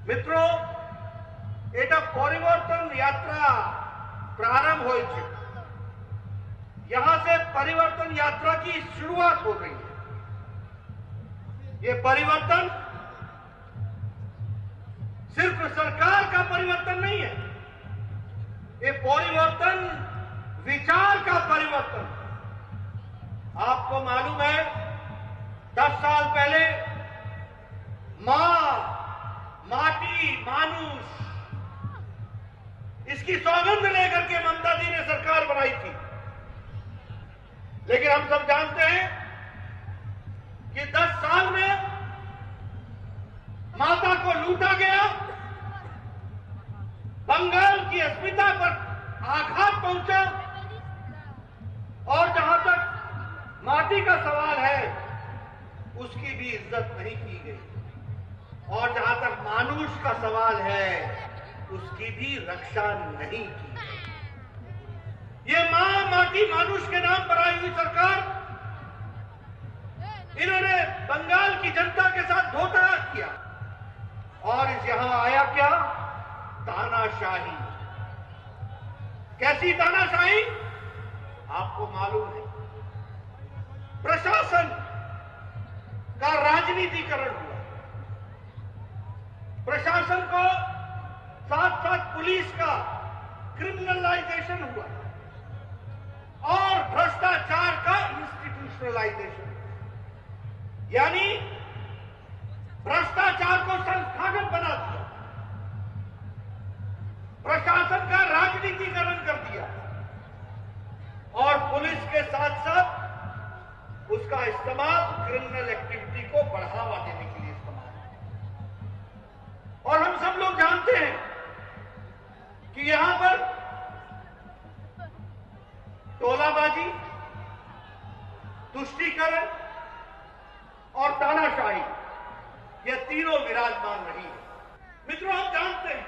मित्रों, एटा परिवर्तन यात्रा प्रारंभ हुई थी। यहां से परिवर्तन यात्रा की शुरुआत हो गई है। ये परिवर्तन सिर्फ सरकार का परिवर्तन नहीं है, ये परिवर्तन विचार का परिवर्तन। आपको मालूम है 10 साल पहले मां, माटी, मानुष, इसकी सौगंध लेकर के ममता जी ने सरकार बनाई थी। लेकिन हम सब जानते हैं कि 10 साल में माता को लूटा गया, बंगाल की अस्मिता पर आघात पहुंचा, और जहां तक माटी का सवाल है उसकी भी इज्जत नहीं की गई, और जहां तक मानुष का सवाल है उसकी भी रक्षा नहीं की गई। ये मां, माटी, मानुष के नाम पर आई हुई सरकार, इन्होंने बंगाल की जनता के साथ धोखा किया, और इस यहां आया क्या? तानाशाही। कैसी तानाशाही? आपको मालूम है, प्रशासन का राजनीतिकरण हुआ, प्रशासन को साथ साथ पुलिस का क्रिमिनलाइजेशन हुआ, और भ्रष्टाचार का इंस्टीट्यूशनलाइजेशन, यानी भ्रष्टाचार को संस्थागत बना दिया, प्रशासन का राजनीतिकरण कर दिया, और पुलिस के साथ साथ उसका इस्तेमाल क्रिमिनल एक्टिविटी को बढ़ावा देने के लिए इस्तेमाल। और हम सब लोग जानते हैं कि यहां पर टोलाबाजी, तुष्टीकरण और तानाशाही, ये तीनों विराजमान रही है। मित्रों, हम जानते हैं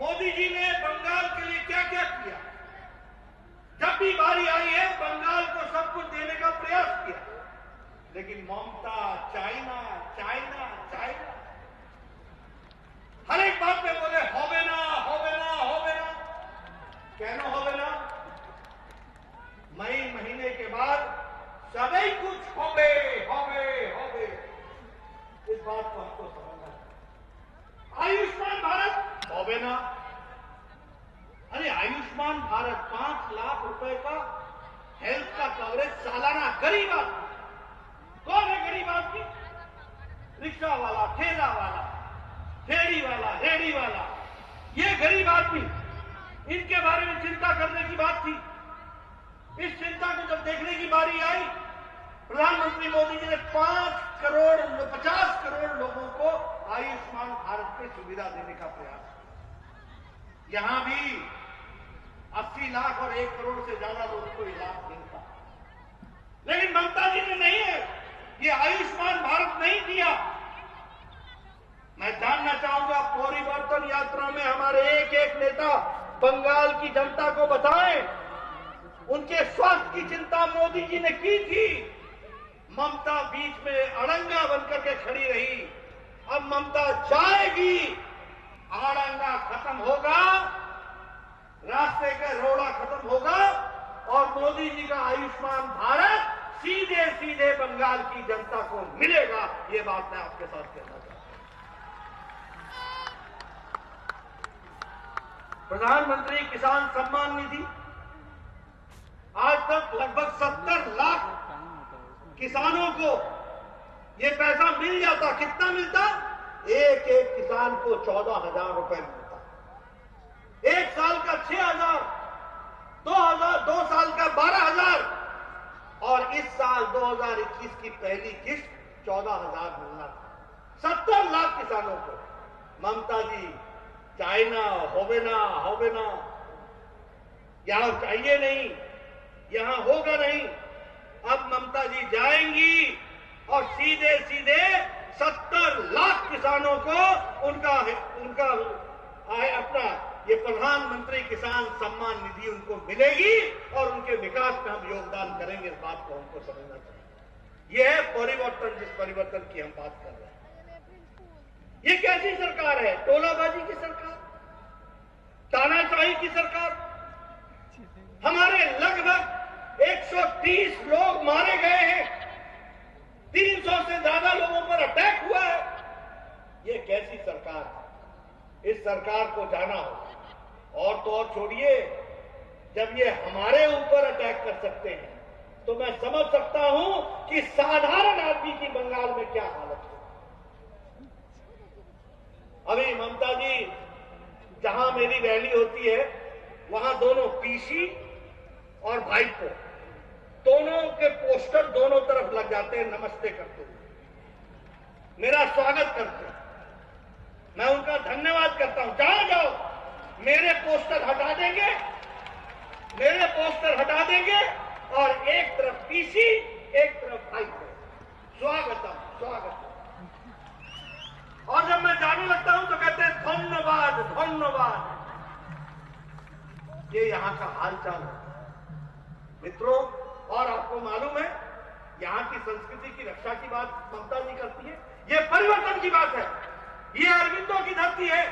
मोदी जी ने बंगाल के लिए क्या क्या किया। जब भी बारी आई है बंगाल को सब कुछ देने का प्रयास किया, लेकिन ममता चाइना, चाइना, चाइना, हर एक बात में बोले होवे ना, होवे ना, होवे ना। कहना होवे ना, मई महीने के बाद सभी कुछ होवे, होवे, होवे। इस बात को हमको समझना है। आयुष्मान भारत होवे ना, अरे आयुष्मान भारत 5 लाख रुपए का हेल्थ का कवरेज सालाना। गरीब आदमी कौन है? गरीब आदमी, रिक्शा वाला, ठेला वाला, फेरी वाला, रेडी वाला, ये गरीब आदमी, इनके बारे में चिंता करने की बात थी। इस चिंता को जब देखने की बारी आई, प्रधानमंत्री मोदी जी ने 50 करोड़ लोगों को आयुष्मान भारत की सुविधा देने का प्रयास किया। यहां भी 80 लाख और 1 करोड़ से ज्यादा लोगों को इलाज मिलता, लेकिन ममता जी ने नहीं है, ये आयुष्मान भारत नहीं दिया। मैं जानना चाहूंगा, परिवर्तन यात्रा में हमारे एक एक नेता बंगाल की जनता को बताएं, उनके स्वास्थ्य की चिंता मोदी जी ने की थी। ममता बीच में अड़ंगा बनकर के खड़ी रही। अब ममता जाएगी, अड़ंगा खत्म होगा, रास्ते का रोड़ा खत्म होगा, और मोदी जी का आयुष्मान भारत सीधे सीधे बंगाल की जनता को मिलेगा। ये बात मैं आपके साथ कहना चाहता हूं। प्रधानमंत्री किसान सम्मान निधि, आज तक लगभग 70 लाख किसानों को ये पैसा मिल जाता। कितना मिलता? एक एक किसान को 14,000 रुपए मिलता। एक साल का 6,000, 2 साल का 12,000, और इस साल 2021 की पहली किस्त 14,000 मिलना था 70 लाख किसानों को। ममता जी चाइना, होवे ना, होवे ना, यहां चाहिए नहीं, यहां होगा नहीं। अब ममता जी जाएंगी और सीधे सीधे 70 लाख किसानों को उनका अपना ये प्रधानमंत्री किसान सम्मान निधि उनको मिलेगी, और उनके विकास में हम योगदान करेंगे। इस बात को हमको समझना चाहिए। यह है परिवर्तन, जिस परिवर्तन की हम बात कर रहे हैं। ये कैसी सरकार है? टोलाबाजी की सरकार, तानाशाही की सरकार। हमारे लगभग 130 लोग मारे गए हैं, 300 से ज्यादा लोगों पर अटैक हुआ है। ये कैसी सरकार है? इस सरकार को जाना हो। और तो और छोड़िए, जब ये हमारे ऊपर अटैक कर सकते हैं तो मैं समझ सकता हूं कि साधारण आदमी की बंगाल में क्या हालत है। अभी ममता जी जहां मेरी रैली होती है वहां दोनों पीसी और भाईपो दोनों के पोस्टर दोनों तरफ लग जाते हैं, नमस्ते करते हुए मेरा स्वागत करते हैं। मैं उनका धन्यवाद करता हूं। जहां जाओ मेरे पोस्टर हटा देंगे, मेरे पोस्टर हटा देंगे और एक तरफ पीसी एक तरफ भाईपो, स्वागतम स्वागतम। और जब मैं जाने लगता हूं तो कहते हैं धन्यवाद धन्यवाद। ये यहां का हालचाल है मित्रों। और आपको मालूम है यहां की संस्कृति की रक्षा की बात ममता जी करती है। ये परिवर्तन की बात है। ये अरविंदो की धरती है,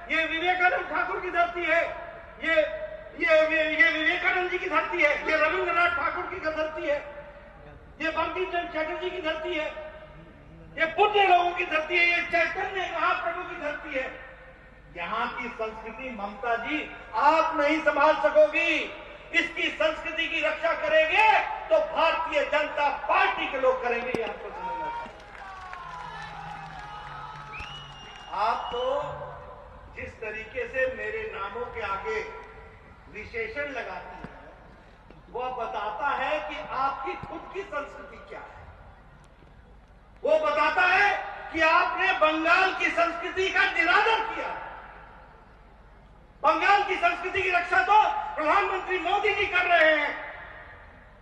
ये विवेकानंद ठाकुर की धरती है, ये विवेकानंद जी की धरती है, ये रविंद्रनाथ ठाकुर की धरती है, ये बंकिम चंद्र चटर्जी की धरती है, ये पुण्य लोगों की धरती है, ये चैतन्य महाप्रभु की धरती है। यहां की संस्कृति ममता जी आप नहीं संभाल सकोगी। इसकी संस्कृति की रक्षा करेंगे तो भारतीय जनता पार्टी के लोग करेंगे, ये आपको समझना चाहिए। आप तो जिस तरीके से मेरे नामों के आगे विशेषण लगाती है वह बताता है कि आपकी खुद की संस्कृति क्या है। वो बताता है कि आपने बंगाल की संस्कृति का निरादर किया। बंगाल की संस्कृति की रक्षा तो प्रधानमंत्री मोदी जी कर रहे हैं।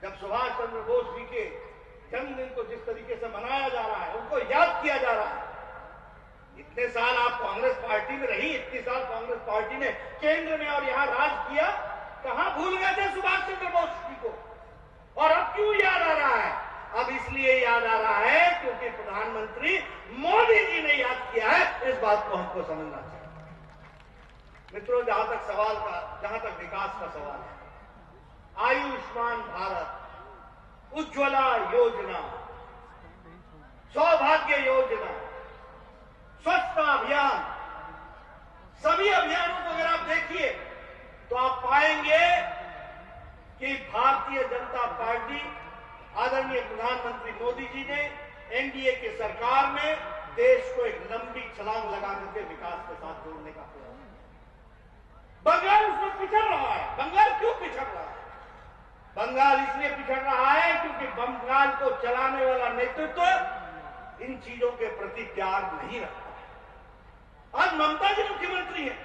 जब सुभाष चंद्र बोस जी के जन्मदिन को जिस तरीके से मनाया जा रहा है, उनको याद किया जा रहा है। इतने साल आप कांग्रेस पार्टी में रही, इतने साल कांग्रेस पार्टी ने केंद्र में और यहां राज किया, कहां भूल गए थे सुभाष चंद्र बोस जी को? और अब क्यों याद आ रहा है? अब इसलिए याद आ रहा है क्योंकि प्रधानमंत्री मोदी जी ने याद किया है। इस बात को हमको समझना चाहिए मित्रों। जहां तक विकास का सवाल है, आयुष्मान भारत, उज्ज्वला योजना, सौभाग्य योजना, स्वच्छता अभियान, सभी अभियानों को अगर आप देखिए तो आप पाएंगे कि भारतीय जनता पार्टी, आदरणीय प्रधानमंत्री मोदी जी ने एनडीए की सरकार में देश को एक लंबी छलांग लगा करके विकास के साथ जोड़ने का प्रयास। बंगाल उसमें पिछड़ रहा है। बंगाल क्यों पिछड़ रहा है? बंगाल इसलिए पिछड़ रहा है क्योंकि बंगाल को चलाने वाला नेतृत्व इन चीजों के प्रति प्यार नहीं रखता है। आज ममता जी मुख्यमंत्री है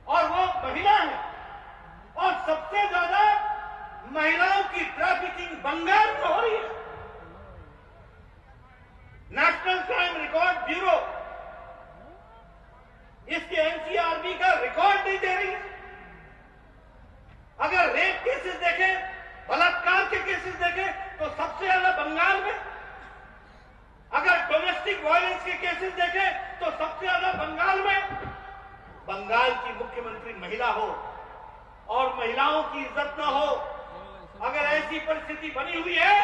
और वो महिला है, और सबसे ज्यादा महिलाओं की ट्रैफिकिंग बंगाल में हो रही है। नेशनल क्राइम रिकॉर्ड ब्यूरो इसके एनसीआरबी का रिकॉर्ड नहीं दे रही है। अगर रेप केसेस देखें, बलात्कार के केसेस देखें तो सबसे ज्यादा बंगाल में। अगर डोमेस्टिक वायलेंस के केसेस देखें तो सबसे ज्यादा बंगाल में। बंगाल की मुख्यमंत्री महिला हो और महिलाओं की इज्जत न हो, अगर ऐसी परिस्थिति बनी हुई है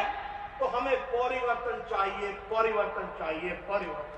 तो हमें परिवर्तन चाहिए, परिवर्तन चाहिए, परिवर्तन।